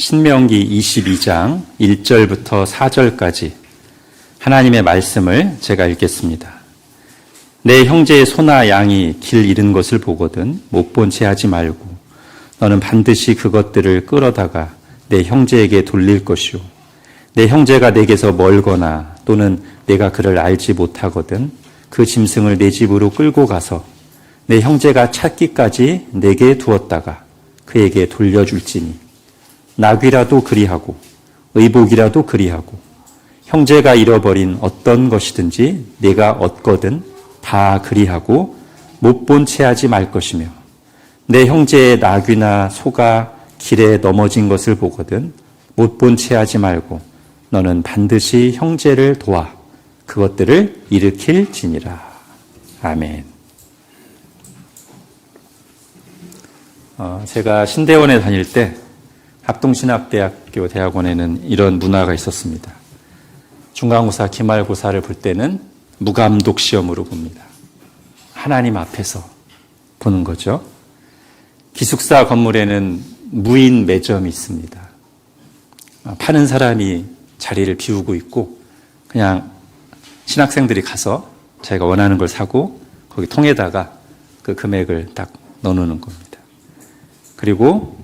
신명기 22장 1절부터 4절까지 하나님의 말씀을 제가 읽겠습니다. 내 형제의 소나 양이 길 잃은 것을 보거든 못 본 채 하지 말고 너는 반드시 그것들을 끌어다가 내 형제에게 돌릴 것이요 내 형제가 내게서 멀거나 또는 내가 그를 알지 못하거든 그 짐승을 내 집으로 끌고 가서 내 형제가 찾기까지 내게 두었다가 그에게 돌려줄지니 나귀라도 그리하고 의복이라도 그리하고 형제가 잃어버린 어떤 것이든지 내가 얻거든 다 그리하고 못 본 채 하지 말 것이며 내 형제의 나귀나 소가 길에 넘어진 것을 보거든 못 본 채 하지 말고 너는 반드시 형제를 도와 그것들을 일으킬지니라. 아멘. 제가 신대원에 다닐 때 합동신학대학교 대학원에는 이런 문화가 있었습니다. 중간고사, 기말고사를 볼 때는 무감독 시험으로 봅니다. 하나님 앞에서 보는 거죠. 기숙사 건물에는 무인 매점이 있습니다. 파는 사람이 자리를 비우고 있고 그냥 신학생들이 가서 자기가 원하는 걸 사고 거기 통에다가 그 금액을 딱 넣어놓는 겁니다. 그리고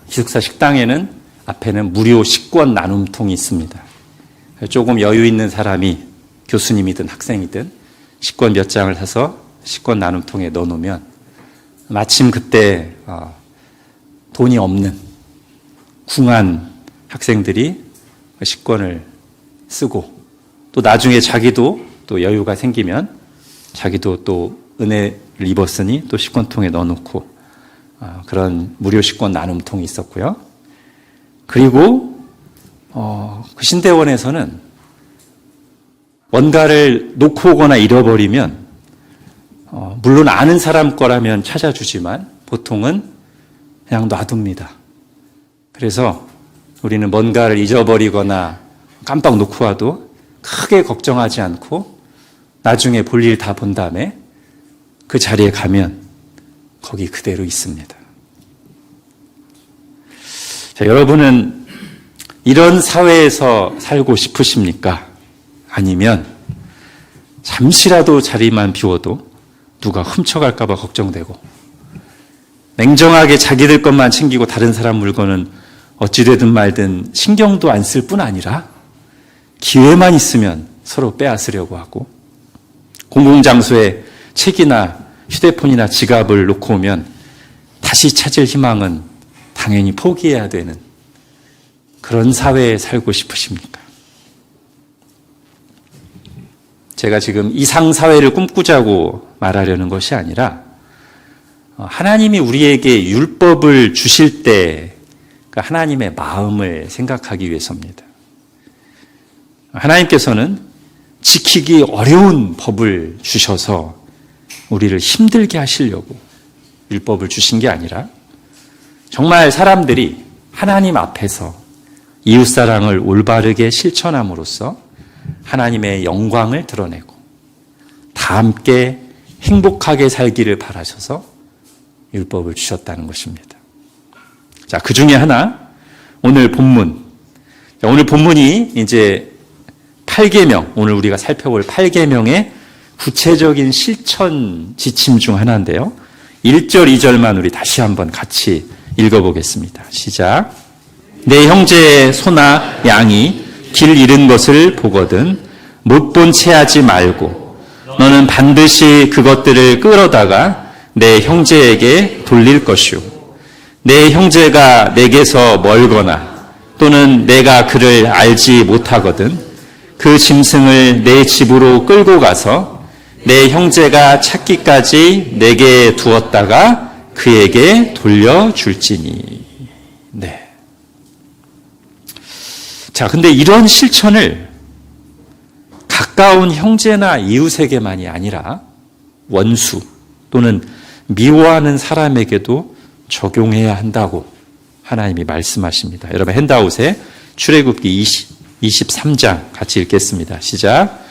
기숙사 식당에는 앞에는 무료 식권 나눔통이 있습니다. 조금 여유 있는 사람이 교수님이든 학생이든 식권 몇 장을 사서 식권 나눔통에 넣어놓으면 마침 그때 돈이 없는 궁한 학생들이 식권을 쓰고 또 나중에 자기도 또 여유가 생기면 자기도 또 은혜를 입었으니 또 식권통에 넣어놓고 그런 무료 식권 나눔통이 있었고요. 그리고 그 신대원에서는 뭔가를 놓고 오거나 잃어버리면 물론 아는 사람 거라면 찾아주지만 보통은 그냥 놔둡니다. 그래서 우리는 뭔가를 잊어버리거나 깜빡 놓고 와도 크게 걱정하지 않고 나중에 볼일 다 본 다음에 그 자리에 가면 거기 그대로 있습니다. 자, 여러분은 이런 사회에서 살고 싶으십니까? 아니면 잠시라도 자리만 비워도 누가 훔쳐갈까 봐 걱정되고 냉정하게 자기들 것만 챙기고 다른 사람 물건은 어찌되든 말든 신경도 안 쓸 뿐 아니라 기회만 있으면 서로 빼앗으려고 하고 공공장소에 책이나 휴대폰이나 지갑을 놓고 오면 다시 찾을 희망은 당연히 포기해야 되는 그런 사회에 살고 싶으십니까? 제가 지금 이상사회를 꿈꾸자고 말하려는 것이 아니라 하나님이 우리에게 율법을 주실 때 하나님의 마음을 생각하기 위해서입니다. 하나님께서는 지키기 어려운 법을 주셔서 우리를 힘들게 하시려고 율법을 주신 게 아니라 정말 사람들이 하나님 앞에서 이웃사랑을 올바르게 실천함으로써 하나님의 영광을 드러내고 다 함께 행복하게 살기를 바라셔서 율법을 주셨다는 것입니다. 자, 그 중에 하나 오늘 본문. 오늘 본문이 이제 8계명, 오늘 우리가 살펴볼 8계명의 구체적인 실천 지침 중 하나인데요. 1절, 2절만 우리 다시 한번 같이 읽어보겠습니다. 시작. 내 형제의 소나 양이 길 잃은 것을 보거든 못 본 채 하지 말고 너는 반드시 그것들을 끌어다가 내 형제에게 돌릴 것이요 내 형제가 내게서 멀거나 또는 내가 그를 알지 못하거든 그 짐승을 내 집으로 끌고 가서 내 형제가 찾기까지 내게 두었다가 그에게 돌려줄지니. 네. 자, 근데 이런 실천을 가까운 형제나 이웃에게만이 아니라 원수 또는 미워하는 사람에게도 적용해야 한다고 하나님이 말씀하십니다. 여러분 핸드아웃에 출애굽기 23장 같이 읽겠습니다. 시작.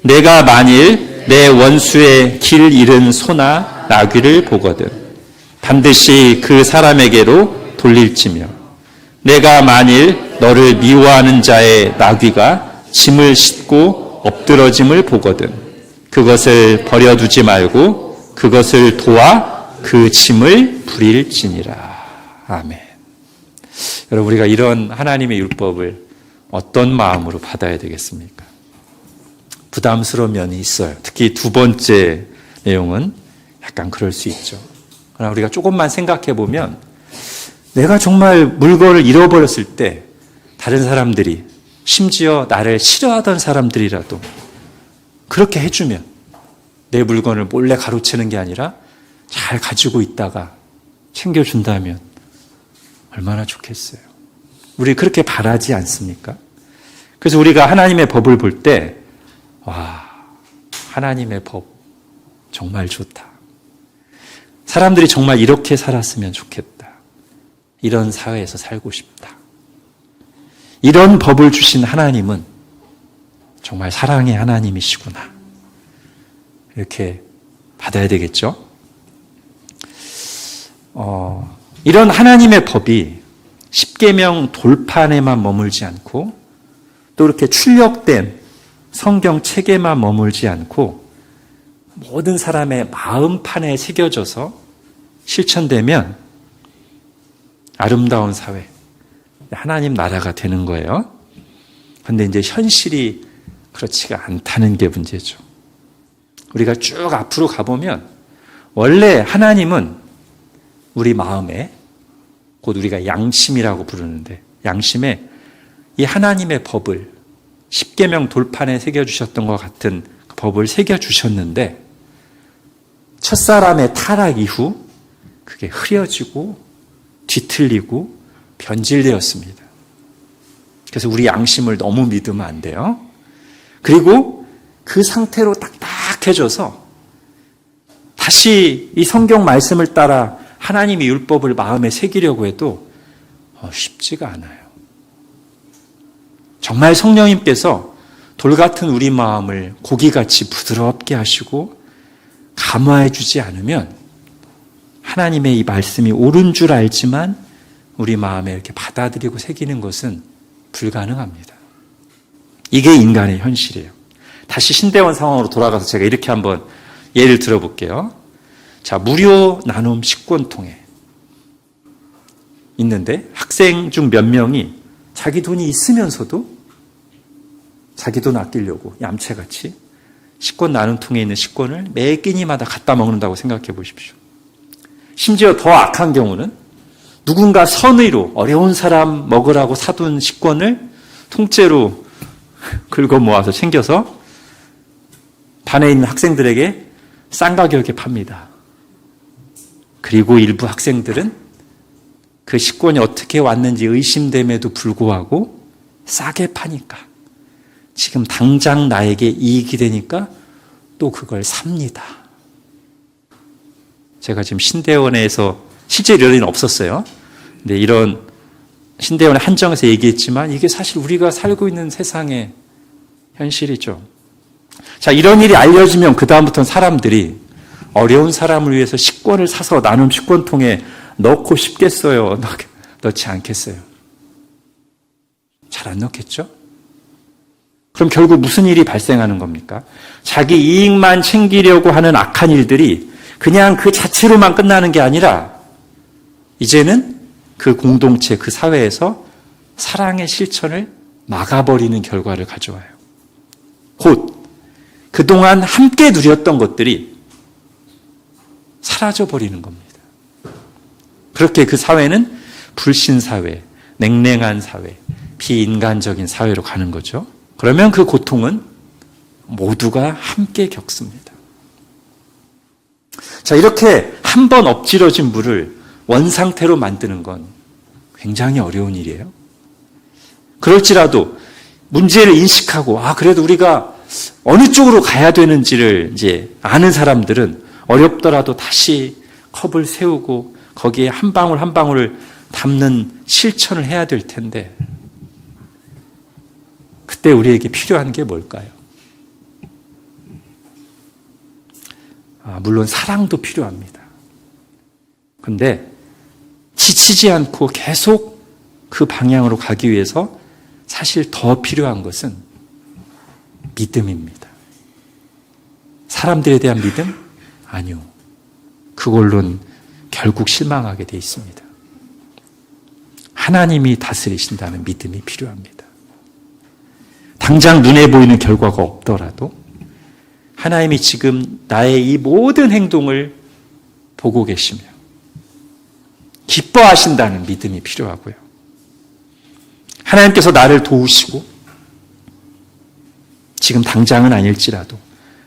내가 만일 내 원수의 길 잃은 소나 나귀를 보거든 반드시 그 사람에게로 돌릴지며 내가 만일 너를 미워하는 자의 나귀가 짐을 싣고 엎드러짐을 보거든 그것을 버려두지 말고 그것을 도와 그 짐을 부릴지니라. 아멘. 여러분, 우리가 이런 하나님의 율법을 어떤 마음으로 받아야 되겠습니까? 부담스러운 면이 있어요. 특히 두 번째 내용은 약간 그럴 수 있죠. 그러나 우리가 조금만 생각해 보면 내가 정말 물건을 잃어버렸을 때 다른 사람들이, 심지어 나를 싫어하던 사람들이라도 그렇게 해주면, 내 물건을 몰래 가로채는 게 아니라 잘 가지고 있다가 챙겨준다면 얼마나 좋겠어요. 우리 그렇게 바라지 않습니까? 그래서 우리가 하나님의 법을 볼 때, 와, 하나님의 법 정말 좋다. 사람들이 정말 이렇게 살았으면 좋겠다. 이런 사회에서 살고 싶다. 이런 법을 주신 하나님은 정말 사랑의 하나님이시구나. 이렇게 받아야 되겠죠? 이런 하나님의 법이 십계명 돌판에만 머물지 않고 또 이렇게 출력된 성경 책에만 머물지 않고 모든 사람의 마음판에 새겨져서 실천되면 아름다운 사회, 하나님 나라가 되는 거예요. 그런데 이제 현실이 그렇지가 않다는 게 문제죠. 우리가 쭉 앞으로 가보면 원래 하나님은 우리 마음에, 곧 우리가 양심이라고 부르는데, 양심에 이 하나님의 법을 십계명 돌판에 새겨주셨던 것 같은 법을 새겨주셨는데 첫사람의 타락 이후 그게 흐려지고 뒤틀리고 변질되었습니다. 그래서 우리 양심을 너무 믿으면 안 돼요. 그리고 그 상태로 딱딱해져서 다시 이 성경 말씀을 따라 하나님의 율법을 마음에 새기려고 해도 쉽지가 않아요. 정말 성령님께서 돌 같은 우리 마음을 고기같이 부드럽게 하시고 감화해 주지 않으면 하나님의 이 말씀이 옳은 줄 알지만 우리 마음에 이렇게 받아들이고 새기는 것은 불가능합니다. 이게 인간의 현실이에요. 다시 신대원 상황으로 돌아가서 제가 이렇게 한번 예를 들어볼게요. 자, 무료 나눔 식권통에 있는데 학생 중 몇 명이 자기 돈이 있으면서도 자기 돈 아끼려고 얌체같이 식권 나눔통에 있는 식권을 매 끼니마다 갖다 먹는다고 생각해 보십시오. 심지어 더 악한 경우는 누군가 선의로 어려운 사람 먹으라고 사둔 식권을 통째로 긁어 모아서 챙겨서 반에 있는 학생들에게 싼 가격에 팝니다. 그리고 일부 학생들은 그 식권이 어떻게 왔는지 의심됨에도 불구하고 싸게 파니까, 지금 당장 나에게 이익이 되니까 또 그걸 삽니다. 제가 지금 신대원에서 실제 이런 일은 없었어요. 근데 이런 신대원의 한정에서 얘기했지만 이게 사실 우리가 살고 있는 세상의 현실이죠. 자, 이런 일이 알려지면 그 다음부터는 사람들이 어려운 사람을 위해서 식권을 사서 나눔 식권통에 넣고 싶겠어요? 넣지 않겠어요? 잘 안 넣겠죠? 그럼 결국 무슨 일이 발생하는 겁니까? 자기 이익만 챙기려고 하는 악한 일들이 그냥 그 자체로만 끝나는 게 아니라 이제는 그 공동체, 그 사회에서 사랑의 실천을 막아버리는 결과를 가져와요. 곧 그동안 함께 누렸던 것들이 사라져버리는 겁니다. 그렇게 그 사회는 불신사회, 냉랭한 사회, 비인간적인 사회로 가는 거죠. 그러면 그 고통은 모두가 함께 겪습니다. 자, 이렇게 한 번 엎질러진 물을 원상태로 만드는 건 굉장히 어려운 일이에요. 그럴지라도 문제를 인식하고, 그래도 우리가 어느 쪽으로 가야 되는지를 이제 아는 사람들은 어렵더라도 다시 컵을 세우고 거기에 한 방울 한 방울을 담는 실천을 해야 될 텐데, 그때 우리에게 필요한 게 뭘까요? 물론 사랑도 필요합니다. 그런데 지치지 않고 계속 그 방향으로 가기 위해서 사실 더 필요한 것은 믿음입니다. 사람들에 대한 믿음? 아니요. 그걸로는 결국 실망하게 돼 있습니다. 하나님이 다스리신다는 믿음이 필요합니다. 당장 눈에 보이는 결과가 없더라도 하나님이 지금 나의 이 모든 행동을 보고 계시며 기뻐하신다는 믿음이 필요하고요. 하나님께서 나를 도우시고 지금 당장은 아닐지라도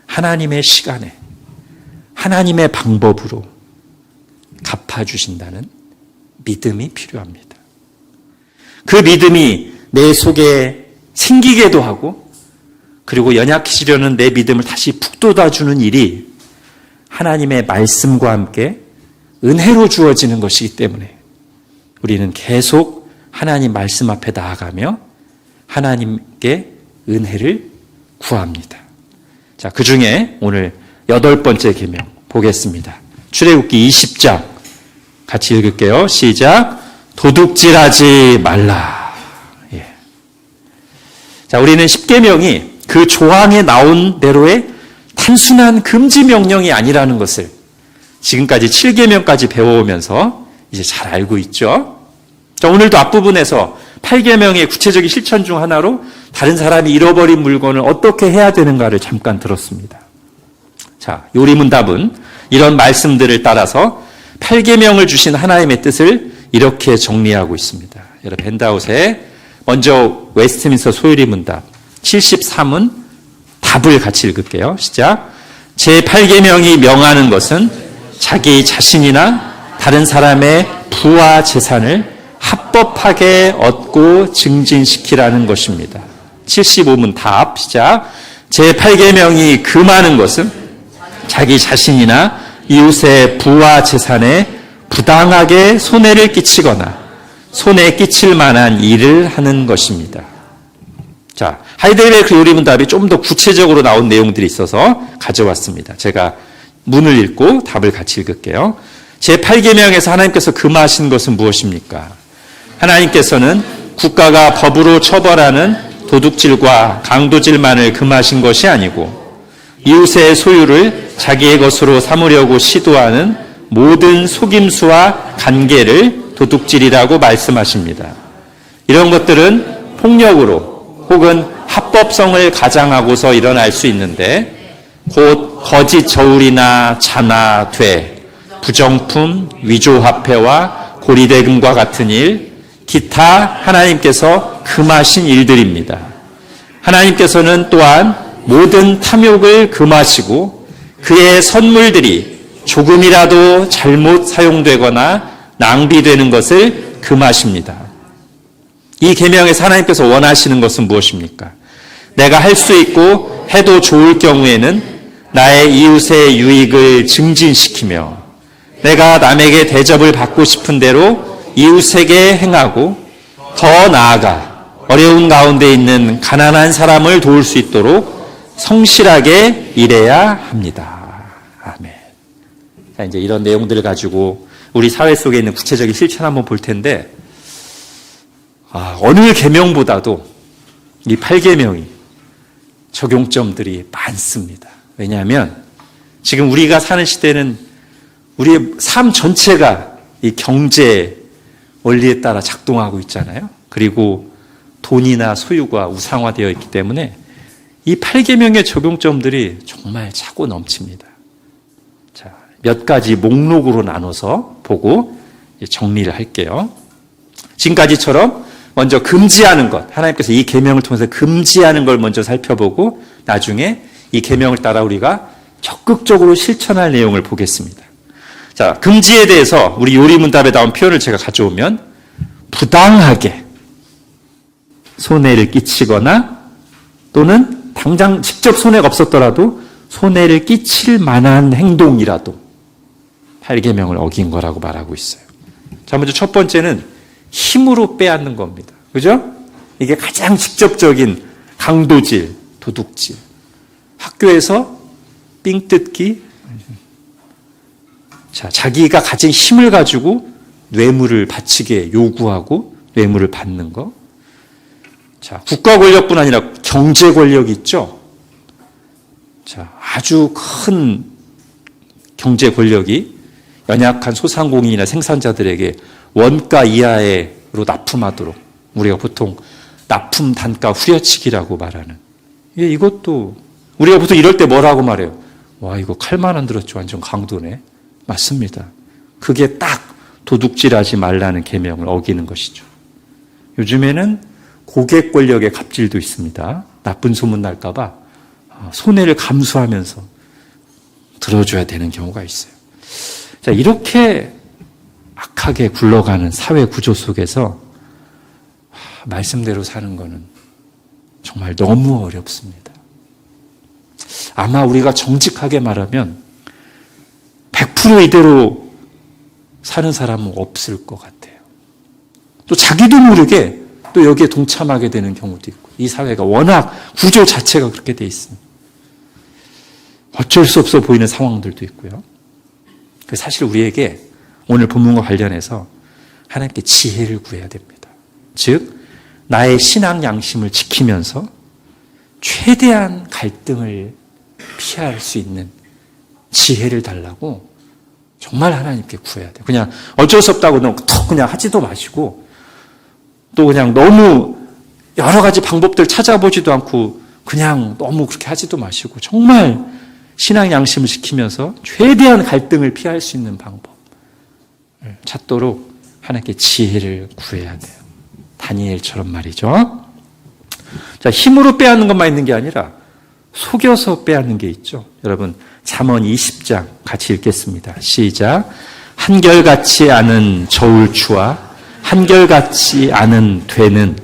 하나님의 시간에 하나님의 방법으로 갚아주신다는 믿음이 필요합니다. 그 믿음이 내 속에 생기게도 하고 그리고 연약해지려는 내 믿음을 다시 북돋아주는 일이 하나님의 말씀과 함께 은혜로 주어지는 것이기 때문에 우리는 계속 하나님 말씀 앞에 나아가며 하나님께 은혜를 구합니다. 자, 그 중에 오늘 8번째 계명 보겠습니다. 출애굽기 20장 같이 읽을게요. 시작. 도둑질하지 말라. 예. 자, 우리는 10계명이 그 조항에 나온 대로의 단순한 금지 명령이 아니라는 것을 지금까지 7계명까지 배워오면서 이제 잘 알고 있죠. 자, 오늘도 앞부분에서 8계명의 구체적인 실천 중 하나로 다른 사람이 잃어버린 물건을 어떻게 해야 되는가를 잠깐 들었습니다. 자, 요리문답은 이런 말씀들을 따라서 8계명을 주신 하나님의 뜻을 이렇게 정리하고 있습니다. 여러분 핸드아웃에 먼저 웨스트민스터 소요리문답 73은 답을 같이 읽을게요. 시작. 제8계명이 명하는 것은 자기 자신이나 다른 사람의 부와 재산을 합법하게 얻고 증진시키라는 것입니다. 75문 답 시작. 제8계명이 금하는 것은 자기 자신이나 이웃의 부와 재산에 부당하게 손해를 끼치거나 손해 끼칠 만한 일을 하는 것입니다. 자, 하이델베르크 요리문답이 좀 더 구체적으로 나온 내용들이 있어서 가져왔습니다. 제가 문을 읽고 답을 같이 읽을게요. 제8계명에서 하나님께서 금하신 것은 무엇입니까? 하나님께서는 국가가 법으로 처벌하는 도둑질과 강도질만을 금하신 것이 아니고 이웃의 소유를 자기의 것으로 삼으려고 시도하는 모든 속임수와 간계를 도둑질이라고 말씀하십니다. 이런 것들은 폭력으로 혹은 합법성을 가장하고서 일어날 수 있는데 곧 거짓 저울이나 자나 돼, 부정품, 위조화폐와 고리대금과 같은 일, 기타 하나님께서 금하신 일들입니다. 하나님께서는 또한 모든 탐욕을 금하시고 그의 선물들이 조금이라도 잘못 사용되거나 낭비되는 것을 금하십니다. 이 계명에서 하나님께서 원하시는 것은 무엇입니까? 내가 할 수 있고 해도 좋을 경우에는 나의 이웃의 유익을 증진시키며 내가 남에게 대접을 받고 싶은 대로 이웃에게 행하고 더 나아가 어려운 가운데 있는 가난한 사람을 도울 수 있도록 성실하게 일해야 합니다. 아멘. 자, 이제 이런 내용들을 가지고 우리 사회 속에 있는 구체적인 실천 한번 볼 텐데, 어느 계명보다도 이 8계명이 적용점들이 많습니다. 왜냐하면 지금 우리가 사는 시대는 우리의 삶 전체가 이 경제 원리에 따라 작동하고 있잖아요. 그리고 돈이나 소유가 우상화되어 있기 때문에 이 8계명의 적용점들이 정말 차고 넘칩니다. 자, 몇 가지 목록으로 나눠서 보고 정리를 할게요. 지금까지처럼 먼저 금지하는 것, 하나님께서 이 계명을 통해서 금지하는 걸 먼저 살펴보고 나중에 이 계명을 따라 우리가 적극적으로 실천할 내용을 보겠습니다. 자, 금지에 대해서 우리 요리문답에 나온 표현을 제가 가져오면 부당하게 손해를 끼치거나 또는 당장 직접 손해가 없었더라도 손해를 끼칠 만한 행동이라도 8계명을 어긴 거라고 말하고 있어요. 자, 먼저 첫 번째는 힘으로 빼앗는 겁니다. 그죠? 이게 가장 직접적인 강도질, 도둑질. 학교에서 삥 뜯기. 자, 자기가 가진 힘을 가지고 뇌물을 바치게 요구하고 뇌물을 받는 거. 자, 국가 권력뿐 아니라 경제 권력이 있죠. 자, 아주 큰 경제 권력이 연약한 소상공인이나 생산자들에게 원가 이하로 납품하도록, 우리가 보통 납품 단가 후려치기라고 말하는, 이것도 우리가 보통 이럴 때 뭐라고 말해요? 와, 이거 칼만 안 들었죠. 완전 강도네. 맞습니다. 그게 딱 도둑질하지 말라는 계명을 어기는 것이죠. 요즘에는 고객 권력의 갑질도 있습니다. 나쁜 소문 날까 봐 손해를 감수하면서 들어줘야 되는 경우가 있어요. 자, 이렇게 악하게 굴러가는 사회 구조 속에서 말씀대로 사는 거는 정말 너무 어렵습니다. 아마 우리가 정직하게 말하면 100% 이대로 사는 사람은 없을 것 같아요. 또 자기도 모르게 또 여기에 동참하게 되는 경우도 있고, 이 사회가 워낙 구조 자체가 그렇게 돼 있습니다. 어쩔 수 없어 보이는 상황들도 있고요. 사실 우리에게 오늘 본문과 관련해서 하나님께 지혜를 구해야 됩니다. 즉, 나의 신앙 양심을 지키면서 최대한 갈등을 피할 수 있는 지혜를 달라고 정말 하나님께 구해야 돼요. 그냥 어쩔 수 없다고 턱 그냥 하지도 마시고, 또 그냥 너무 여러 가지 방법들 찾아보지도 않고 그냥 너무 그렇게 하지도 마시고, 정말 신앙 양심을 지키면서 최대한 갈등을 피할 수 있는 방법을 찾도록 하나님께 지혜를 구해야 돼요. 다니엘처럼 말이죠. 자, 힘으로 빼앗는 것만 있는 게 아니라 속여서 빼앗는 게 있죠. 여러분, 잠언 20장 같이 읽겠습니다. 시작. 한결같이 않은 저울추와 한결같이 않은 되는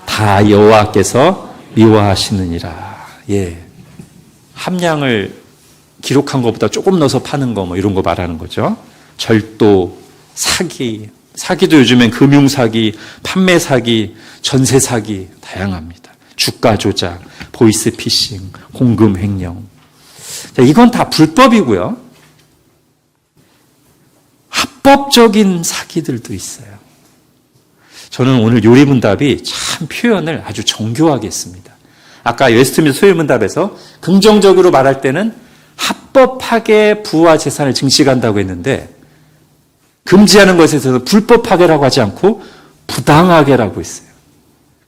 다 여호와께서 미워하시느니라. 예, 함량을 기록한 것보다 조금 넣어서 파는 거, 뭐 이런 거 말하는 거죠. 절도, 사기, 사기도 요즘엔 금융 사기, 판매 사기, 전세 사기 다양합니다. 주가 조작, 보이스 피싱, 공금 횡령. 자, 이건 다 불법이고요. 합법적인 사기들도 있어요. 저는 오늘 요리문답이 참 표현을 아주 정교하게 했습니다. 아까 웨스트민스터 소유문답에서 긍정적으로 말할 때는 합법하게 부와 재산을 증식한다고 했는데, 금지하는 것에 있어서 불법하게라고 하지 않고 부당하게라고 했어요.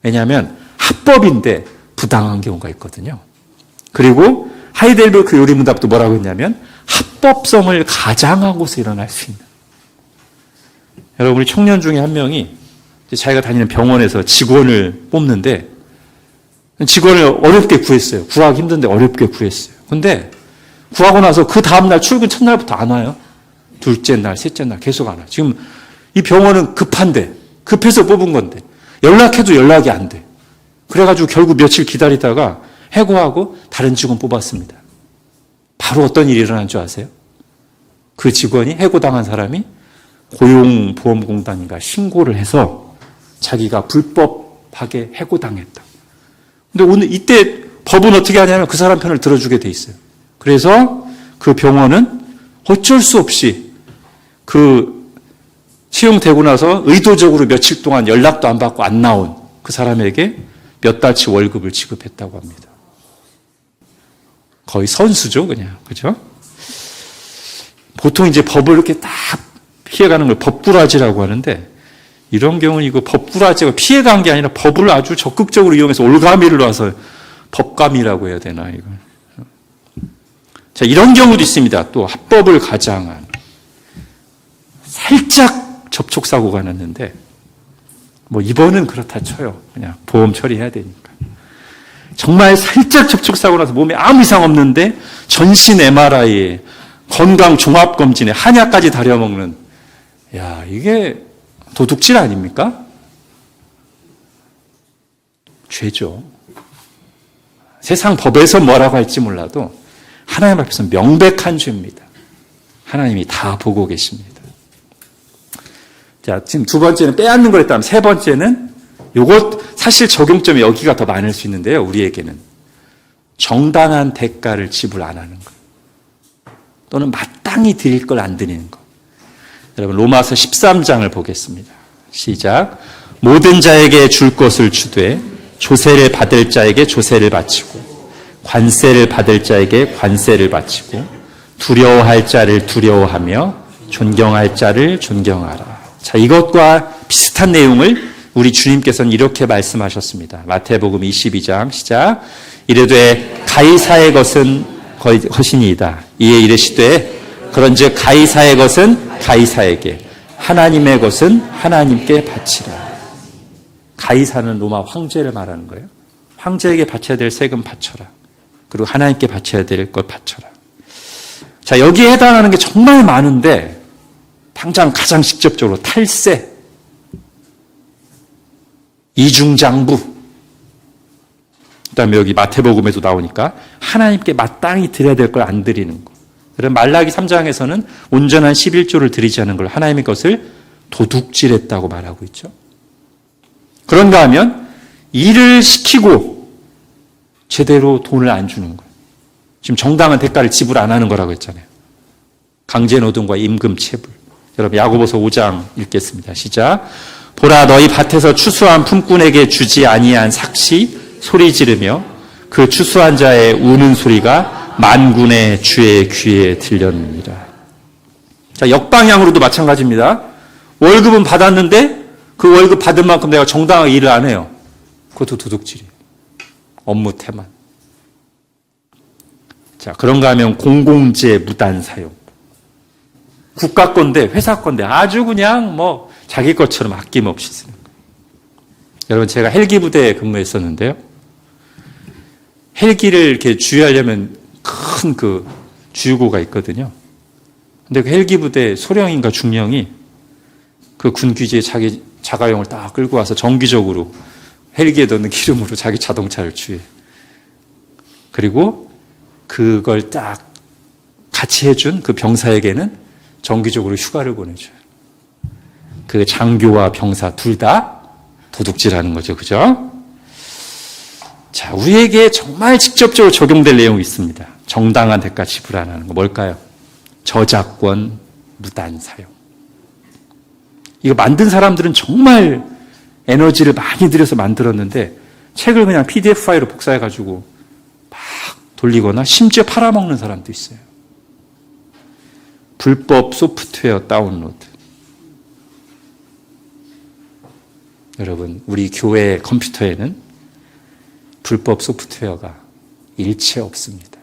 왜냐하면 합법인데 부당한 경우가 있거든요. 그리고 하이델베르크 요리문답도 뭐라고 했냐면 합법성을 가장하고서 일어날 수 있는. 여러분, 우리 청년 중에 한 명이 자기가 다니는 병원에서 직원을 뽑는데 직원을 어렵게 구했어요. 구하기 힘든데 어렵게 구했어요. 근데 구하고 나서 그 다음날 출근 첫날부터 안 와요. 둘째 날, 셋째 날 계속 안 와요. 지금 이 병원은 급한데, 급해서 뽑은 건데 연락해도 연락이 안 돼. 그래가지고 결국 며칠 기다리다가 해고하고 다른 직원 뽑았습니다. 바로 어떤 일이 일어난 줄 아세요? 그 직원이, 해고당한 사람이 고용보험공단인가 신고를 해서 자기가 불법하게 해고당했다. 근데 오늘 이때 법은 어떻게 하냐면 그 사람 편을 들어주게 돼 있어요. 그래서 그 병원은 어쩔 수 없이 그 채용되고 나서 의도적으로 며칠 동안 연락도 안 받고 안 나온 그 사람에게 몇 달치 월급을 지급했다고 합니다. 거의 선수죠, 그냥. 그죠? 보통 이제 법을 이렇게 딱 피해가는 걸 법꾸라지라고 하는데, 이런 경우는 이거 법꾸라지가 피해간 게 아니라 법을 아주 적극적으로 이용해서 올가미를 놔서 법감이라고 해야 되나, 이거. 자, 이런 경우도 있습니다. 또 합법을 가장한. 살짝 접촉사고가 났는데, 뭐 이번은 그렇다 쳐요. 그냥 보험 처리해야 되니까. 정말 살짝 접촉사고 나서 몸에 아무 이상 없는데 전신 MRI에 건강 종합검진에 한약까지 다려먹는, 야, 이게 도둑질 아닙니까? 죄죠. 세상 법에서 뭐라고 할지 몰라도 하나님 앞에서 명백한 죄입니다. 하나님이 다 보고 계십니다. 자, 지금 두 번째는 빼앗는 걸 했다면, 세 번째는 요것 사실 적용점이 여기가 더 많을 수 있는데요. 우리에게는 정당한 대가를 지불 안 하는 것, 또는 마땅히 드릴 걸 안 드리는 것. 여러분, 로마서 13장을 보겠습니다. 시작. 모든 자에게 줄 것을 주되 조세를 받을 자에게 조세를 바치고 관세를 받을 자에게 관세를 바치고 두려워할 자를 두려워하며 존경할 자를 존경하라. 자, 이것과 비슷한 내용을 우리 주님께서는 이렇게 말씀하셨습니다. 마태복음 22장 시작. 이르되 가이사의 것은 것이니이다. 이에 이르시되 그런즉 가이사의 것은 가이사에게 하나님의 것은 하나님께 바치라. 가이사는 로마 황제를 말하는 거예요. 황제에게 바쳐야 될 세금 바쳐라. 그리고 하나님께 바쳐야 될 것 바쳐라. 자, 여기에 해당하는 게 정말 많은데 당장 가장 직접적으로 탈세, 이중장부, 그다음에 여기 마태복음에도 나오니까 하나님께 마땅히 드려야 될 걸 안 드리는 거. 그럼 말라기 3장에서는 온전한 11조를 드리지 않은 걸 하나님의 것을 도둑질했다고 말하고 있죠. 그런가 하면 일을 시키고 제대로 돈을 안 주는 거예요. 지금 정당한 대가를 지불 안 하는 거라고 했잖아요. 강제노동과 임금체불. 여러분 야고보서 5장 읽겠습니다. 시작. 보라 너희 밭에서 추수한 품꾼에게 주지 아니한 삭시 소리 지르며 그 추수한 자의 우는 소리가 만군의 주의 귀에 들렸느니라. 자, 역방향으로도 마찬가지입니다. 월급은 받았는데 그 월급 받은 만큼 내가 정당하게 일을 안 해요. 그것도 도둑질이에요. 업무 태만. 자, 그런가 하면 공공재 무단 사용. 국가 건데 회사 건데 아주 그냥 뭐 자기 것처럼 아낌없이 쓰는 거예요. 여러분 제가 헬기 부대에 근무했었는데요. 헬기를 이렇게 주유하려면 큰 그 주유구가 있거든요. 근데 그 헬기 부대 소령인가 중령이 그 군기지에 자기 자가용을 딱 끌고 와서 정기적으로 헬기에 넣는 기름으로 자기 자동차를 주유해. 그리고 그걸 딱 같이 해준 그 병사에게는 정기적으로 휴가를 보내줘요. 그 장교와 병사 둘 다 도둑질하는 거죠. 그죠? 자, 우리에게 정말 직접적으로 적용될 내용이 있습니다. 정당한 대가 지불 안 하는 거 뭘까요? 저작권 무단 사용. 이거 만든 사람들은 정말 에너지를 많이 들여서 만들었는데 책을 그냥 PDF 파일로 복사해가지고 막 돌리거나 심지어 팔아먹는 사람도 있어요. 불법 소프트웨어 다운로드. 여러분, 우리 교회 컴퓨터에는 불법 소프트웨어가 일체 없습니다.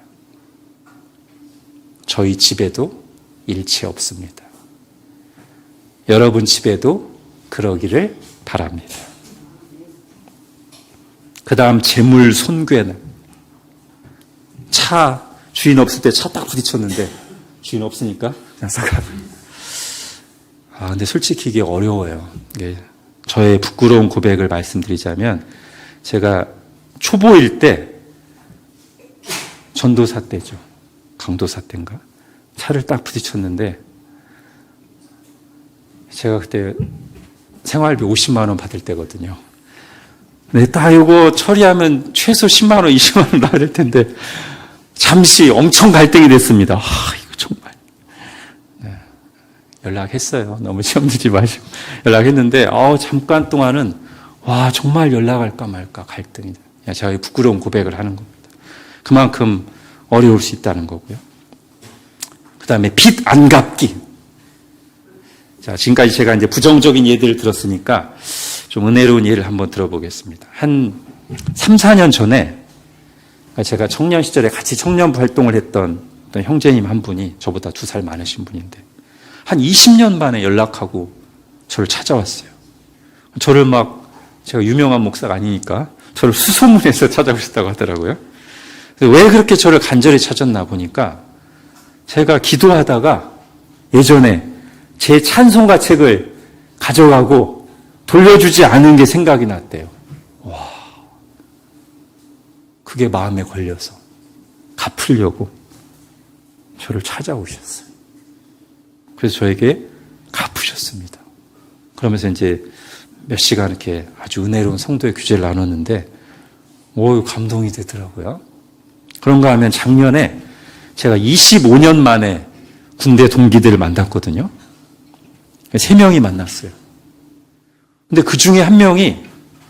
저희 집에도 일체 없습니다. 여러분 집에도 그러기를 바랍니다. 그 다음 재물 손괴는 차 주인 없을 때 차 딱 부딪혔는데 주인 없으니까 그냥 사가버려요. 근데 솔직히 이게 어려워요. 이게 저의 부끄러운 고백을 말씀드리자면 제가 초보일 때 전도사 때죠. 강도사 때인가? 차를 딱 부딪혔는데 제가 그때 생활비 50만 원 받을 때거든요. 근데 딱 이거 처리하면 최소 10만 원, 20만 원 나올 텐데 잠시 엄청 갈등이 됐습니다. 이거 정말. 네. 연락했어요. 너무 시험 들지 마시고. 연락했는데 잠깐 동안은 정말 연락할까 말까 갈등이. 제가 부끄러운 고백을 하는 겁니다. 그만큼 어려울 수 있다는 거고요. 그 다음에 빚 안 갚기. 자, 지금까지 제가 이제 부정적인 예들을 들었으니까 좀 은혜로운 예를 한번 들어보겠습니다. 한 3, 4년 전에 제가 청년 시절에 같이 청년부 활동을 했던 어떤 형제님 한 분이 저보다 2살 많으신 분인데 한 20년 만에 연락하고 저를 찾아왔어요. 저를 제가 유명한 목사가 아니니까 저를 수소문해서 찾아오셨다고 하더라고요. 왜 그렇게 저를 간절히 찾았나 보니까 제가 기도하다가 예전에 제 찬송가 책을 가져가고 돌려주지 않은 게 생각이 났대요. 그게 마음에 걸려서 갚으려고 저를 찾아오셨어요. 그래서 저에게 갚으셨습니다. 그러면서 이제 몇 시간 이렇게 아주 은혜로운 성도의 규제를 나눴는데 감동이 되더라고요. 그런가 하면 작년에 제가 25년 만에 군대 동기들을 만났거든요. 3명이 만났어요. 근데 그 중에 한 명이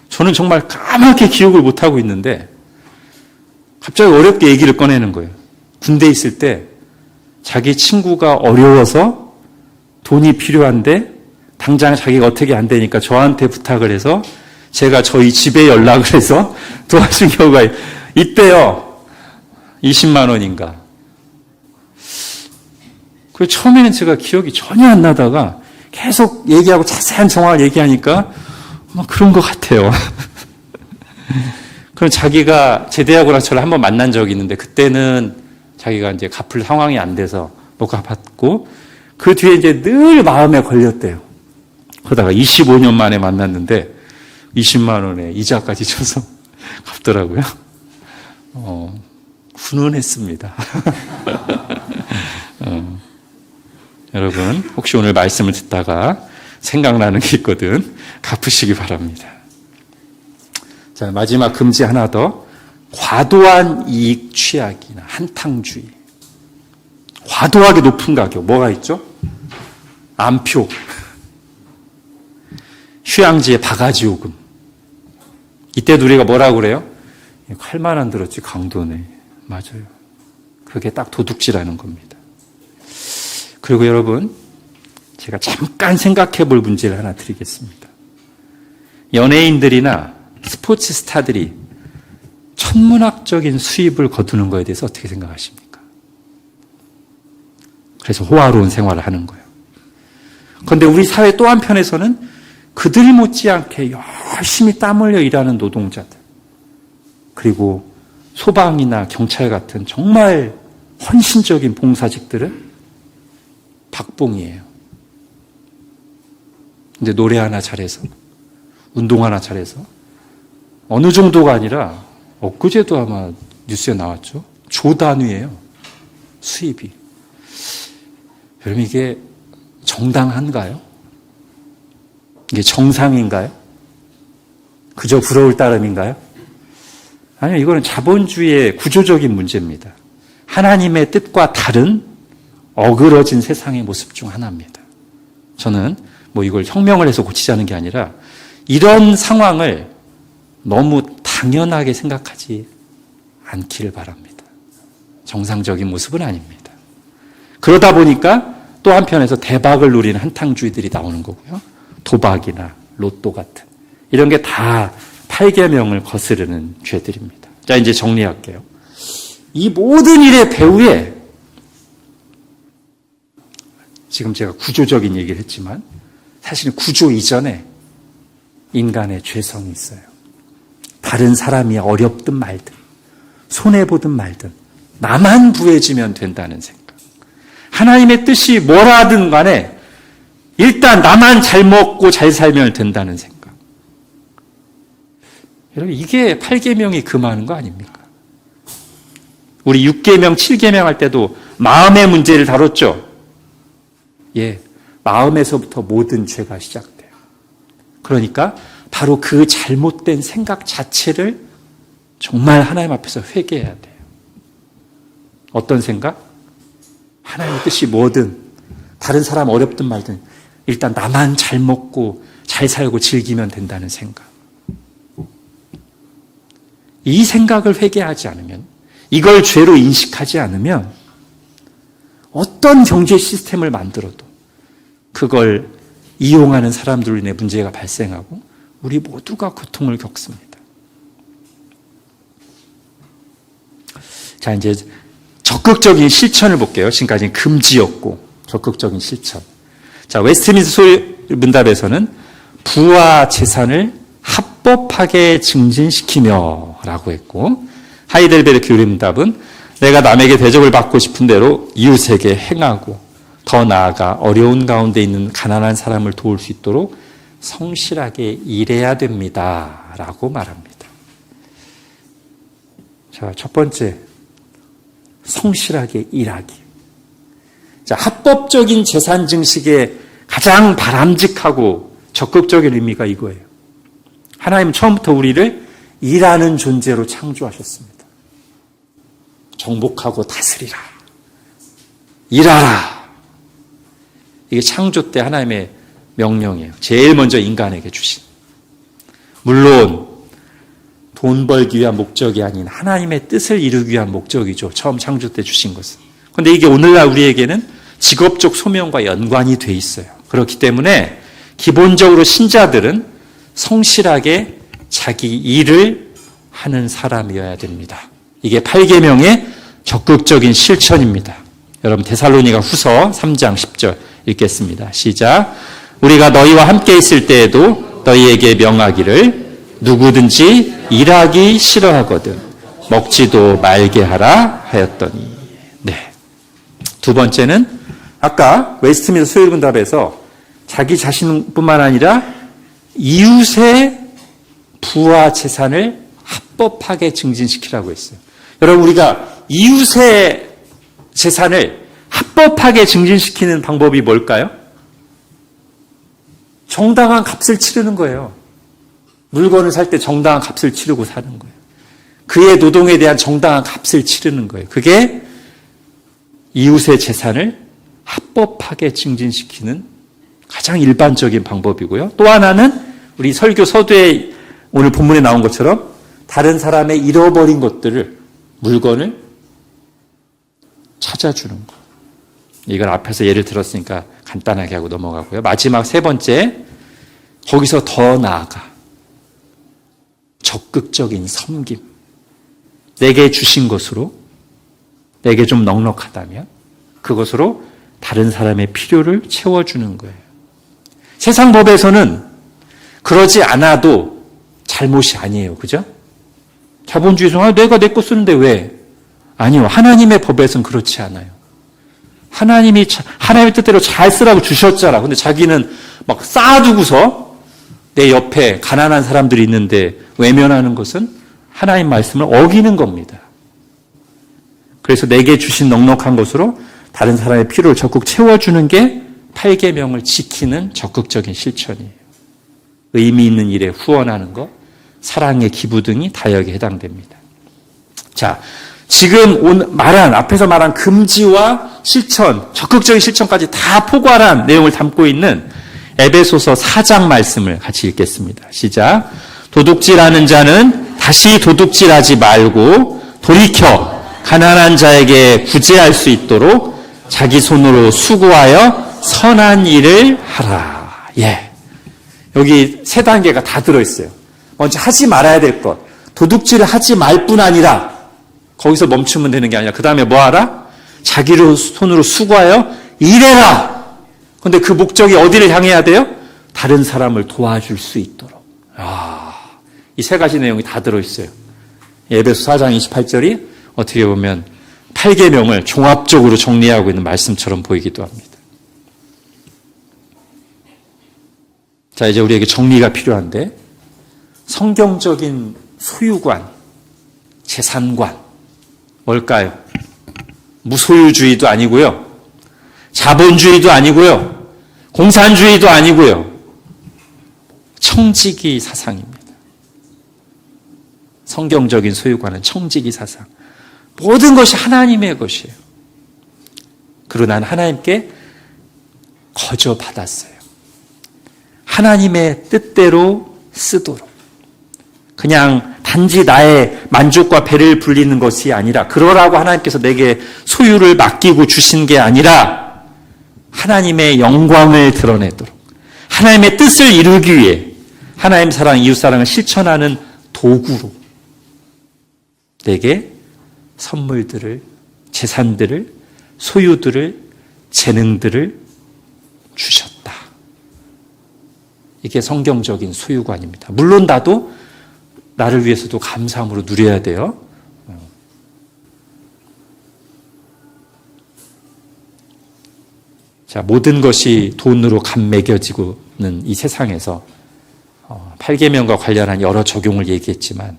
저는 정말 까맣게 기억을 못하고 있는데 갑자기 어렵게 얘기를 꺼내는 거예요. 군대에 있을 때 자기 친구가 어려워서 돈이 필요한데 당장 자기가 어떻게 안 되니까 저한테 부탁을 해서 제가 저희 집에 연락을 해서 도와준 경우가 있대요. 20만 원인가. 그 처음에는 제가 기억이 전혀 안 나다가 계속 얘기하고 자세한 정황을 얘기하니까 그런 것 같아요. 그럼 자기가 제대하고 나서 저를 한번 만난 적이 있는데 그때는 자기가 이제 갚을 상황이 안 돼서 못 갚았고 그 뒤에 이제 늘 마음에 걸렸대요. 그러다가 25년 만에 만났는데 20만 원에 이자까지 쳐서 갚더라고요. 훈훈했습니다. 여러분 혹시 오늘 말씀을 듣다가 생각나는 게 있거든 갚으시기 바랍니다. 자, 마지막 금지 하나 더. 과도한 이익 취약이나 한탕주의. 과도하게 높은 가격 뭐가 있죠? 암표, 휴양지의 바가지 요금. 이때도 우리가 뭐라고 그래요? 칼만 안 들었지 강도네. 맞아요. 그게 딱 도둑질하는 겁니다. 그리고 여러분 제가 잠깐 생각해 볼 문제를 하나 드리겠습니다. 연예인들이나 스포츠 스타들이 천문학적인 수입을 거두는 것에 대해서 어떻게 생각하십니까? 그래서 호화로운 생활을 하는 거예요. 그런데 우리 사회 또 한편에서는 그들 못지않게 열심히 땀 흘려 일하는 노동자들 그리고 소방이나 경찰 같은 정말 헌신적인 봉사직들은 박봉이에요. 근데 노래 하나 잘해서 운동 하나 잘해서 어느 정도가 아니라 엊그제도 아마 뉴스에 나왔죠. 조 단위예요. 수입이. 여러분 이게 정당한가요? 이게 정상인가요? 그저 부러울 따름인가요? 아니요. 이거는 자본주의의 구조적인 문제입니다. 하나님의 뜻과 다른 어그러진 세상의 모습 중 하나입니다. 저는 이걸 혁명을 해서 고치자는 게 아니라 이런 상황을 너무 당연하게 생각하지 않기를 바랍니다. 정상적인 모습은 아닙니다. 그러다 보니까 또 한편에서 대박을 노리는 한탕주의들이 나오는 거고요. 도박이나 로또 같은 이런 게 다 8계명을 거스르는 죄들입니다. 자, 이제 정리할게요. 이 모든 일의 배후에 지금 제가 구조적인 얘기를 했지만 사실은 구조 이전에 인간의 죄성이 있어요. 다른 사람이 어렵든 말든 손해보든 말든 나만 부해지면 된다는 생각. 하나님의 뜻이 뭐라든 간에 일단 나만 잘 먹고 잘 살면 된다는 생각. 여러분 이게 8계명이 금하는 거 아닙니까? 우리 6계명, 7계명 할 때도 마음의 문제를 다뤘죠? 예, 마음에서부터 모든 죄가 시작돼요. 그러니까 바로 그 잘못된 생각 자체를 정말 하나님 앞에서 회개해야 돼요. 어떤 생각? 하나님의 뜻이 뭐든 다른 사람 어렵든 말든 일단 나만 잘 먹고 잘 살고 즐기면 된다는 생각. 이 생각을 회개하지 않으면, 이걸 죄로 인식하지 않으면 어떤 경제 시스템을 만들어도 그걸 이용하는 사람들로 인해 문제가 발생하고 우리 모두가 고통을 겪습니다. 자, 이제 적극적인 실천을 볼게요. 지금까지는 금지였고 적극적인 실천. 자, 웨스트민스터 문답에서는 부와 재산을 합법하게 증진시키며 라고 했고, 하이델베르크 유리 문답은 내가 남에게 대접을 받고 싶은 대로 이웃에게 행하고 더 나아가 어려운 가운데 있는 가난한 사람을 도울 수 있도록 성실하게 일해야 됩니다 라고 말합니다. 자, 첫 번째, 성실하게 일하기. 자, 합법적인 재산 증식의 가장 바람직하고 적극적인 의미가 이거예요. 하나님은 처음부터 우리를 일하는 존재로 창조하셨습니다. 정복하고 다스리라. 일하라. 이게 창조 때 하나님의 명령이에요. 제일 먼저 인간에게 주신. 물론 돈 벌기 위한 목적이 아닌 하나님의 뜻을 이루기 위한 목적이죠. 처음 창조 때 주신 것은. 그런데 이게 오늘날 우리에게는 직업적 소명과 연관이 돼 있어요. 그렇기 때문에 기본적으로 신자들은 성실하게 자기 일을 하는 사람이어야 됩니다. 이게 8계명의 적극적인 실천입니다. 여러분 데살로니가 후서 3장 10절 읽겠습니다. 시작. 우리가 너희와 함께 있을 때에도 너희에게 명하기를 누구든지 일하기 싫어하거든 먹지도 말게 하라 하였더니. 네. 두 번째는 아까 웨스트민스터 소율문답에서 자기 자신뿐만 아니라 이웃의 부와 재산을 합법하게 증진시키라고 했어요. 여러분 우리가 이웃의 재산을 합법하게 증진시키는 방법이 뭘까요? 정당한 값을 치르는 거예요. 물건을 살 때 정당한 값을 치르고 사는 거예요. 그의 노동에 대한 정당한 값을 치르는 거예요. 그게 이웃의 재산을 합법하게 증진시키는 가장 일반적인 방법이고요. 또 하나는 우리 설교 서두에 오늘 본문에 나온 것처럼 다른 사람의 잃어버린 것들을, 물건을 찾아주는 거. 이걸 앞에서 예를 들었으니까 간단하게 하고 넘어가고요. 마지막 세 번째, 거기서 더 나아가 적극적인 섬김. 내게 주신 것으로, 내게 좀 넉넉하다면 그것으로 다른 사람의 필요를 채워주는 거예요. 세상 법에서는 그러지 않아도 잘못이 아니에요. 그죠? 자본주의에서 내가 내 거 쓰는데 왜? 아니요. 하나님의 법에서는 그렇지 않아요. 하나님의 뜻대로 잘 쓰라고 주셨잖아. 근데 자기는 막 쌓아두고서 내 옆에 가난한 사람들이 있는데 외면하는 것은 하나님 말씀을 어기는 겁니다. 그래서 내게 주신 넉넉한 것으로 다른 사람의 필요를 적극 채워주는 게 8계명을 지키는 적극적인 실천이에요. 의미 있는 일에 후원하는 것, 사랑의 기부 등이 다 여기에 해당됩니다. 자, 지금 앞에서 말한 금지와 실천, 적극적인 실천까지 다 포괄한 내용을 담고 있는 에베소서 4장 말씀을 같이 읽겠습니다. 시작. 도둑질하는 자는 다시 도둑질하지 말고 돌이켜 가난한 자에게 구제할 수 있도록 자기 손으로 수고하여 선한 일을 하라. 예. 여기 세 단계가 다 들어있어요. 먼저 하지 말아야 될 것. 도둑질을 하지 말 뿐 아니라 거기서 멈추면 되는 게 아니라 그 다음에 뭐 하라? 자기 손으로 수고하여 일해라. 그런데 그 목적이 어디를 향해야 돼요? 다른 사람을 도와줄 수 있도록. 이 세 가지 내용이 다 들어있어요. 에베소 4장 28절이 어떻게 보면 8계명을 종합적으로 정리하고 있는 말씀처럼 보이기도 합니다. 자, 이제 우리에게 정리가 필요한데 성경적인 소유관, 재산관 뭘까요? 무소유주의도 아니고요. 자본주의도 아니고요. 공산주의도 아니고요. 청지기 사상입니다. 성경적인 소유관은 청지기 사상. 모든 것이 하나님의 것이에요. 그리고 난 하나님께 거저 받았어요. 하나님의 뜻대로 쓰도록. 그냥 단지 나의 만족과 배를 불리는 것이 아니라 그러라고 하나님께서 내게 소유를 맡기고 주신 게 아니라 하나님의 영광을 드러내도록 하나님의 뜻을 이루기 위해 하나님 사랑, 이웃 사랑을 실천하는 도구로 내게 선물들을, 재산들을, 소유들을, 재능들을 주셨다. 이게 성경적인 소유관입니다. 물론 나도 나를 위해서도 감사함으로 누려야 돼요. 자, 모든 것이 돈으로 감매겨지고는 이 세상에서 8계명과 관련한 여러 적용을 얘기했지만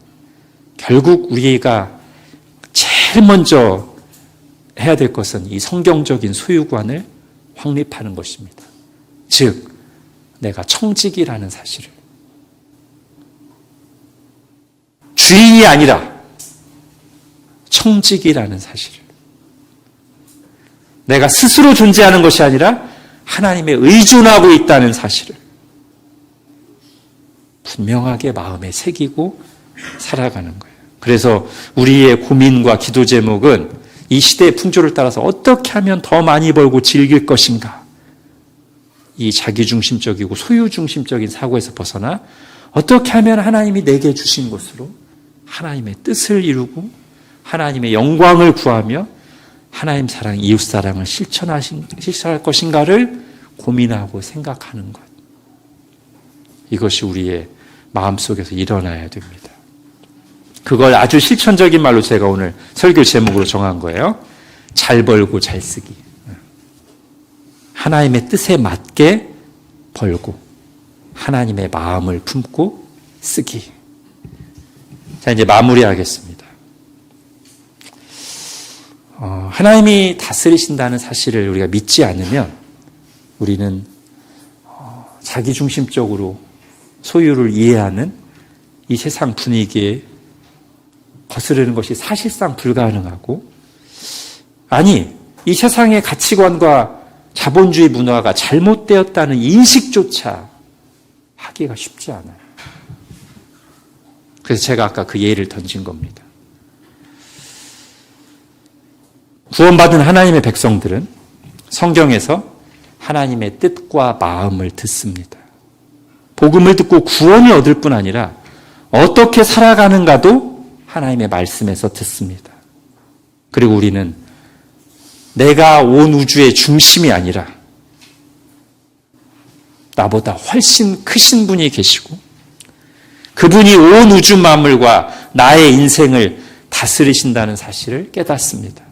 결국 우리가 제일 먼저 해야 될 것은 이 성경적인 소유관을 확립하는 것입니다. 즉, 내가 청지기라는 사실을. 주인이 아니라 청지기라는 사실을. 내가 스스로 존재하는 것이 아니라 하나님에 의존하고 있다는 사실을 분명하게 마음에 새기고 살아가는 거예요. 그래서 우리의 고민과 기도 제목은 이 시대의 풍조를 따라서 어떻게 하면 더 많이 벌고 즐길 것인가, 이 자기중심적이고 소유중심적인 사고에서 벗어나 어떻게 하면 하나님이 내게 주신 것으로 하나님의 뜻을 이루고 하나님의 영광을 구하며 하나님 사랑, 이웃 사랑을 실천할 것인가를 고민하고 생각하는 것. 이것이 우리의 마음속에서 일어나야 됩니다. 그걸 아주 실천적인 말로 제가 오늘 설교 제목으로 정한 거예요. 잘 벌고 잘 쓰기. 하나님의 뜻에 맞게 벌고 하나님의 마음을 품고 쓰기. 자, 이제 마무리하겠습니다. 하나님이 다스리신다는 사실을 우리가 믿지 않으면 우리는 자기중심적으로 소유를 이해하는 이 세상 분위기에 거스르는 것이 사실상 불가능하고, 아니, 이 세상의 가치관과 자본주의 문화가 잘못되었다는 인식조차 하기가 쉽지 않아요. 그래서 제가 아까 그 예를 던진 겁니다. 구원받은 하나님의 백성들은 성경에서 하나님의 뜻과 마음을 듣습니다. 복음을 듣고 구원을 얻을 뿐 아니라 어떻게 살아가는가도 하나님의 말씀에서 듣습니다. 그리고 우리는 내가 온 우주의 중심이 아니라 나보다 훨씬 크신 분이 계시고 그분이 온 우주 만물과 나의 인생을 다스리신다는 사실을 깨닫습니다.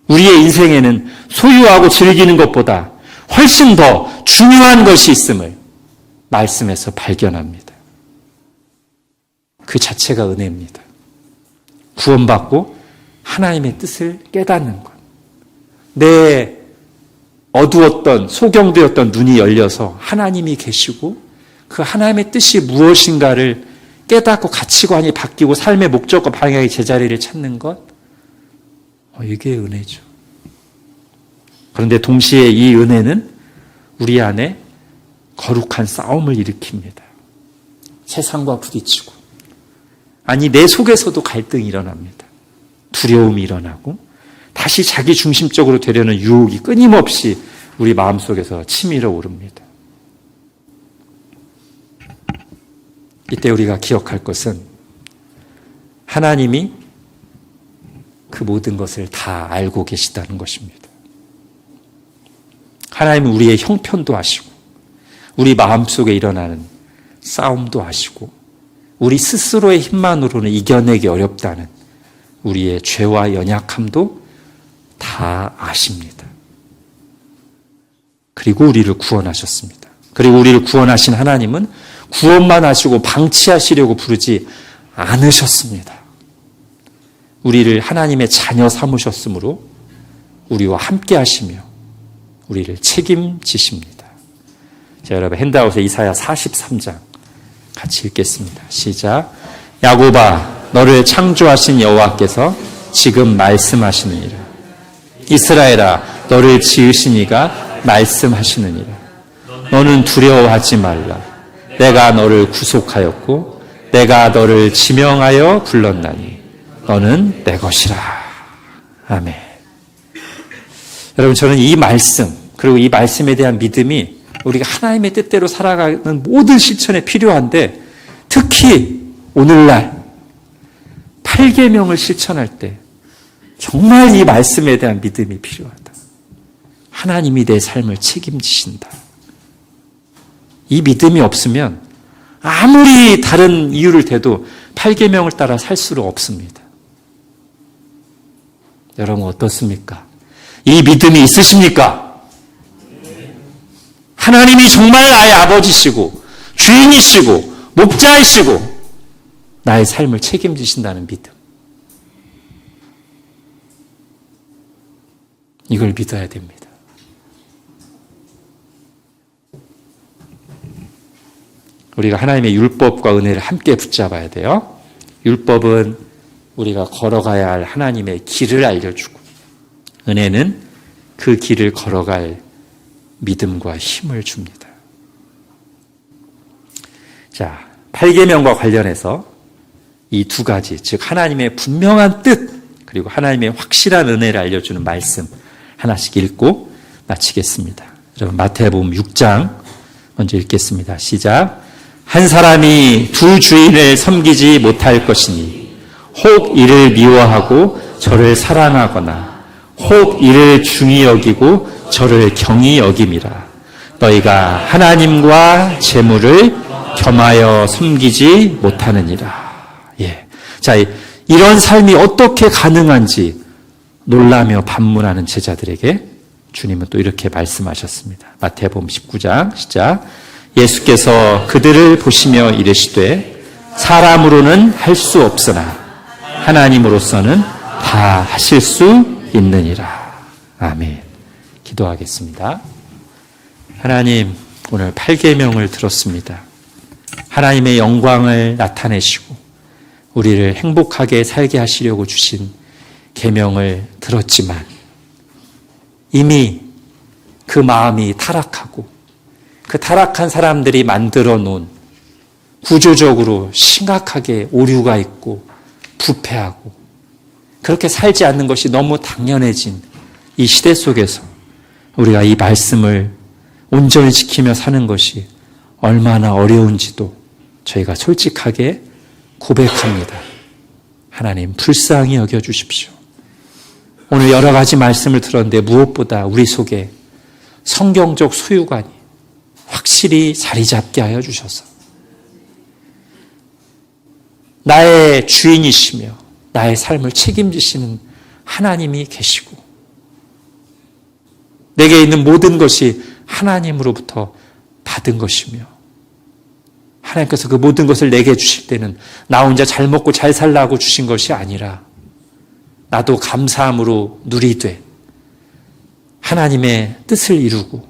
우리의 인생에는 소유하고 즐기는 것보다 훨씬 더 중요한 것이 있음을 말씀에서 발견합니다. 그 자체가 은혜입니다. 구원받고 하나님의 뜻을 깨닫는 것. 내 어두웠던, 소경되었던 눈이 열려서 하나님이 계시고 그 하나님의 뜻이 무엇인가를 깨닫고 가치관이 바뀌고 삶의 목적과 방향의 제자리를 찾는 것, 이게 은혜죠. 그런데 동시에 이 은혜는 우리 안에 거룩한 싸움을 일으킵니다. 세상과 부딪히고, 아니 내 속에서도 갈등이 일어납니다. 두려움이 일어나고 다시 자기 중심적으로 되려는 유혹이 끊임없이 우리 마음속에서 치밀어 오릅니다. 이때 우리가 기억할 것은 하나님이 그 모든 것을 다 알고 계시다는 것입니다. 하나님은 우리의 형편도 아시고 우리 마음속에 일어나는 싸움도 아시고 우리 스스로의 힘만으로는 이겨내기 어렵다는 우리의 죄와 연약함도 다 아십니다. 그리고 우리를 구원하셨습니다. 그리고 우리를 구원하신 하나님은 구원만 하시고 방치하시려고 부르지 않으셨습니다. 우리를 하나님의 자녀 삼으셨으므로 우리와 함께 하시며 우리를 책임지십니다. 자, 여러분 핸드아웃에 이사야 43장 같이 읽겠습니다. 시작. 야곱아, 너를 창조하신 여호와께서 지금 말씀하시느니라. 이스라엘아, 너를 지으신 이가 말씀하시느니라. 너는 두려워하지 말라. 내가 너를 구속하였고 내가 너를 지명하여 불렀나니 너는 내 것이라. 아멘. 여러분, 저는 이 말씀, 그리고 이 말씀에 대한 믿음이 우리가 하나님의 뜻대로 살아가는 모든 실천에 필요한데, 특히 오늘날 8계명을 실천할 때 정말 이 말씀에 대한 믿음이 필요하다. 하나님이 내 삶을 책임지신다. 이 믿음이 없으면 아무리 다른 이유를 대도 8계명을 따라 살 수는 없습니다. 여러분 어떻습니까? 이 믿음이 있으십니까? 하나님이 정말 나의 아버지시고 주인이시고 목자이시고 나의 삶을 책임지신다는 믿음. 이걸 믿어야 됩니다. 우리가 하나님의 율법과 은혜를 함께 붙잡아야 돼요. 율법은 우리가 걸어가야 할 하나님의 길을 알려주고, 은혜는 그 길을 걸어갈 믿음과 힘을 줍니다. 자, 8계명과 관련해서 이 두 가지, 즉 하나님의 분명한 뜻 그리고 하나님의 확실한 은혜를 알려주는 말씀 하나씩 읽고 마치겠습니다. 여러분 마태복음 6장 먼저 읽겠습니다. 시작. 한 사람이 두 주인을 섬기지 못할 것이니 혹 이를 미워하고 저를 사랑하거나 혹 이를 중히 여기고 저를 경히 여김이라. 너희가 하나님과 재물을 겸하여 섬기지 못하느니라. 예. 자, 이런 삶이 어떻게 가능한지 놀라며 반문하는 제자들에게 주님은 또 이렇게 말씀하셨습니다. 마태복음 19장 시작. 예수께서 그들을 보시며 이르시되 사람으로는 할 수 없으나 하나님으로서는 다 하실 수 있느니라. 아멘. 기도하겠습니다. 하나님, 오늘 8계명을 들었습니다. 하나님의 영광을 나타내시고 우리를 행복하게 살게 하시려고 주신 계명을 들었지만 이미 그 마음이 타락하고 그 타락한 사람들이 만들어 놓은 구조적으로 심각하게 오류가 있고 부패하고 그렇게 살지 않는 것이 너무 당연해진 이 시대 속에서 우리가 이 말씀을 온전히 지키며 사는 것이 얼마나 어려운지도 저희가 솔직하게 고백합니다. 하나님 불쌍히 여겨주십시오. 오늘 여러 가지 말씀을 들었는데 무엇보다 우리 속에 성경적 소유관이 확실히 자리 잡게 하여 주셔서 나의 주인이시며 나의 삶을 책임지시는 하나님이 계시고 내게 있는 모든 것이 하나님으로부터 받은 것이며 하나님께서 그 모든 것을 내게 주실 때는 나 혼자 잘 먹고 잘 살라고 주신 것이 아니라 나도 감사함으로 누리되 하나님의 뜻을 이루고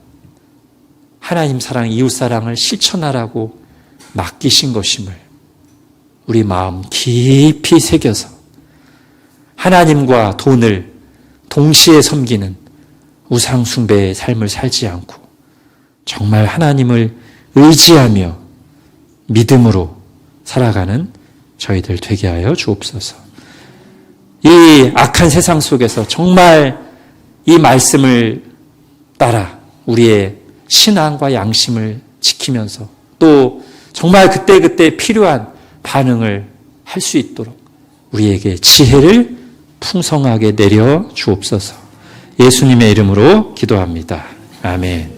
하나님 사랑, 이웃 사랑을 실천하라고 맡기신 것임을 우리 마음 깊이 새겨서 하나님과 돈을 동시에 섬기는 우상숭배의 삶을 살지 않고 정말 하나님을 의지하며 믿음으로 살아가는 저희들 되게 하여 주옵소서. 이 악한 세상 속에서 정말 이 말씀을 따라 우리의 신앙과 양심을 지키면서 또 정말 그때그때 필요한 반응을 할 수 있도록 우리에게 지혜를 풍성하게 내려 주옵소서. 예수님의 이름으로 기도합니다. 아멘.